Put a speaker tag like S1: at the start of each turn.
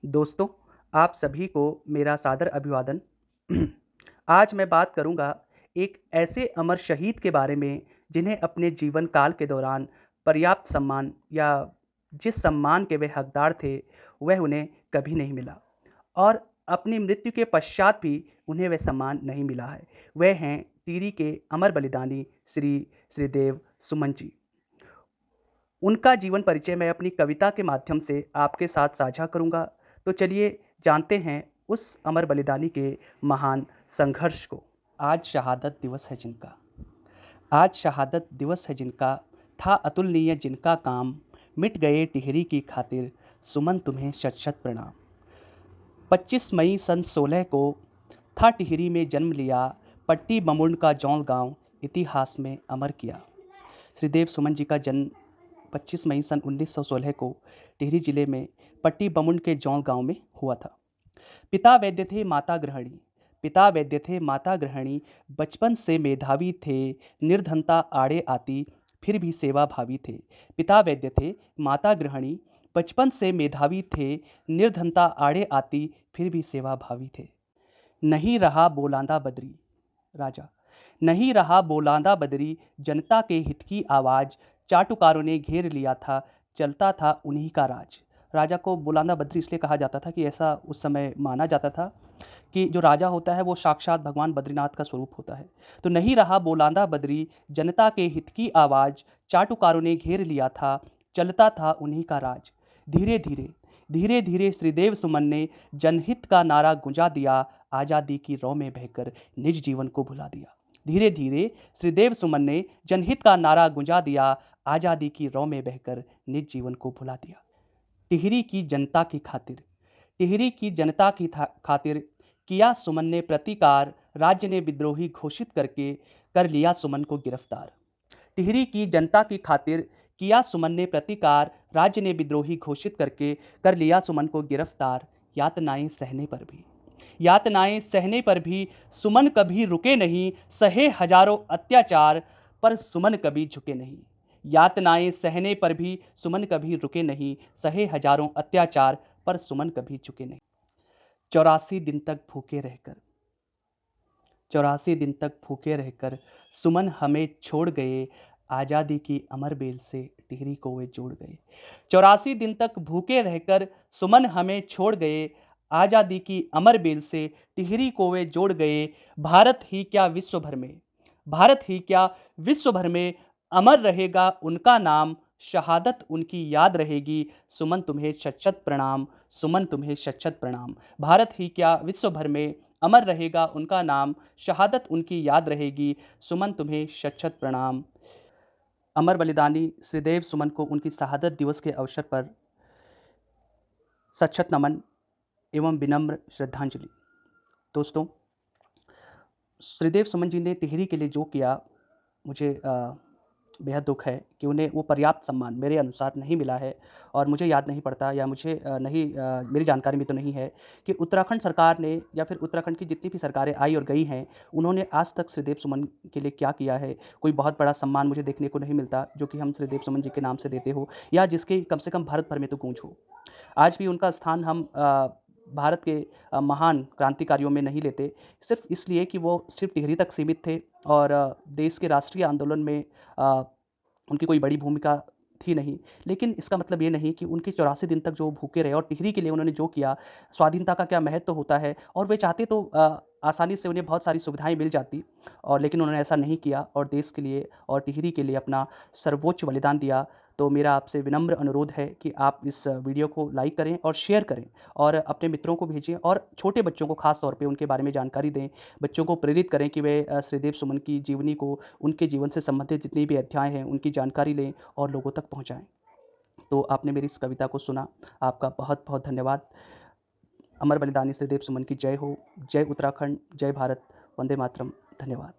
S1: दोस्तों, आप सभी को मेरा सादर अभिवादन। आज मैं बात करूंगा एक ऐसे अमर शहीद के बारे में जिन्हें अपने जीवन काल के दौरान पर्याप्त सम्मान या जिस सम्मान के वे हकदार थे, वह उन्हें कभी नहीं मिला और अपनी मृत्यु के पश्चात भी उन्हें वह सम्मान नहीं मिला है। वह हैं टिहरी के अमर बलिदानी श्री श्रीदेव सुमन जी। उनका जीवन परिचय मैं अपनी कविता के माध्यम से आपके साथ साझा करूंगा। तो चलिए जानते हैं उस अमर बलिदानी के महान संघर्ष को। आज शहादत दिवस है जिनका, आज शहादत दिवस है जिनका, था अतुलनीय जिनका काम, मिट गए टिहरी की खातिर, सुमन तुम्हें शत शत प्रणाम। 25 मई सन 16 को था टिहरी में जन्म लिया, पट्टी बमुंड का जौल गांव इतिहास में अमर किया। श्रीदेव सुमन जी का जन्म 25 मई सन 1916 को टिहरी जिले में पट्टी बमुंड के जौल गांव में हुआ था। पिता वैद्य थे, माता गृहिणी। पिता वैद्य थे, माता गृहिणी, बचपन से मेधावी थे, निर्धनता आड़े आती फिर भी सेवा भावी थे। पिता वैद्य थे, माता गृहिणी, बचपन से मेधावी थे, निर्धनता आड़े आती फिर भी सेवा भावी थे। नहीं रहा बोलांदा बदरी, राजा नहीं रहा बोलांदा बदरी, जनता के हित की आवाज़, चाटुकारों ने घेर लिया था, चलता था उन्हीं का राज। राजा को बोलांदा बद्री इसलिए कहा जाता था कि ऐसा उस समय माना जाता था कि जो राजा होता है वो साक्षात भगवान बद्रीनाथ का स्वरूप होता है। तो नहीं रहा बोलांदा बद्री, जनता के हित की आवाज़, चाटुकारों ने घेर लिया था, चलता था उन्हीं का राज। धीरे धीरे धीरे धीरे श्रीदेव सुमन ने जनहित का नारा गुंजा दिया, आज़ादी की रौ में बहकर निज जीवन को भुला दिया। धीरे धीरे श्रीदेव सुमन ने जनहित का नारा गुंजा दिया, आज़ादी की रौ में बहकर निज जीवन को भुला दिया। टिहरी की जनता की खातिर, टिहरी की जनता की खातिर किया सुमन ने प्रतिकार, राज्य ने विद्रोही घोषित करके कर लिया सुमन को गिरफ्तार। टिहरी की जनता की खातिर किया सुमन ने प्रतिकार, राज्य ने विद्रोही घोषित करके कर लिया सुमन को गिरफ्तार। यातनाएं सहने पर भी, यातनाएं सहने पर भी सुमन कभी रुके नहीं, सहे हजारों अत्याचार पर सुमन कभी झुके नहीं। यातनाएं सहने पर भी सुमन कभी रुके नहीं, सहे हजारों अत्याचार पर सुमन कभी झुके नहीं। 84 दिन तक भूखे रहकर, 84 दिन तक भूखे रहकर सुमन हमें छोड़ गए, आज़ादी की अमर बेल से टिहरी को वे जोड़ गए। 84 दिन तक भूखे रहकर सुमन हमें छोड़ गए, आज़ादी की अमर बेल से टिहरी को वे जोड़ गए। भारत ही क्या विश्व भर में, भारत ही क्या विश्व भर में अमर रहेगा उनका नाम, शहादत उनकी याद रहेगी, सुमन तुम्हें शत शत प्रणाम, सुमन तुम्हें शत शत प्रणाम। भारत ही क्या विश्व भर में अमर रहेगा उनका नाम, शहादत उनकी याद रहेगी, सुमन तुम्हें शत शत प्रणाम। अमर बलिदानी श्रीदेव सुमन को उनकी शहादत दिवस के अवसर पर शत शत नमन एवं विनम्र श्रद्धांजलि। दोस्तों, श्रीदेव सुमन जी ने टिहरी के लिए जो किया, मुझे बेहद दुख है कि उन्हें वो पर्याप्त सम्मान मेरे अनुसार नहीं मिला है। और मुझे याद नहीं पड़ता या मुझे मेरी जानकारी में तो नहीं है कि उत्तराखंड सरकार ने या फिर उत्तराखंड की जितनी भी सरकारें आई और गई हैं, उन्होंने आज तक श्रीदेव सुमन के लिए क्या किया है। कोई बहुत बड़ा सम्मान मुझे देखने को नहीं मिलता जो कि हम श्रीदेव सुमन जी के नाम से देते हो या जिसकी कम से कम भारत भर में तो गूंज हो। आज भी उनका स्थान हम भारत के महान क्रांतिकारियों में नहीं लेते, सिर्फ इसलिए कि वो सिर्फ टिहरी तक सीमित थे और देश के राष्ट्रीय आंदोलन में उनकी कोई बड़ी भूमिका थी नहीं। लेकिन इसका मतलब ये नहीं कि उनके 84 दिन तक जो भूखे रहे और टिहरी के लिए उन्होंने जो किया, स्वाधीनता का क्या महत्व होता है, और वे चाहते तो आसानी से उन्हें बहुत सारी सुविधाएं मिल जाती, और लेकिन उन्होंने ऐसा नहीं किया और देश के लिए और टिहरी के लिए अपना सर्वोच्च बलिदान दिया। तो मेरा आपसे विनम्र अनुरोध है कि आप इस वीडियो को लाइक करें और शेयर करें और अपने मित्रों को भेजें और छोटे बच्चों को खास तौर पे उनके बारे में जानकारी दें। बच्चों को प्रेरित करें कि वे श्रीदेव सुमन की जीवनी को, उनके जीवन से संबंधित जितने भी अध्याय हैं उनकी जानकारी लें और लोगों तक पहुँचाएँ। तो आपने मेरी इस कविता को सुना, आपका बहुत बहुत धन्यवाद। अमर बलिदानी श्रीदेव सुमन की जय हो। जय उत्तराखंड, जय भारत, वंदे मातरम। धन्यवाद।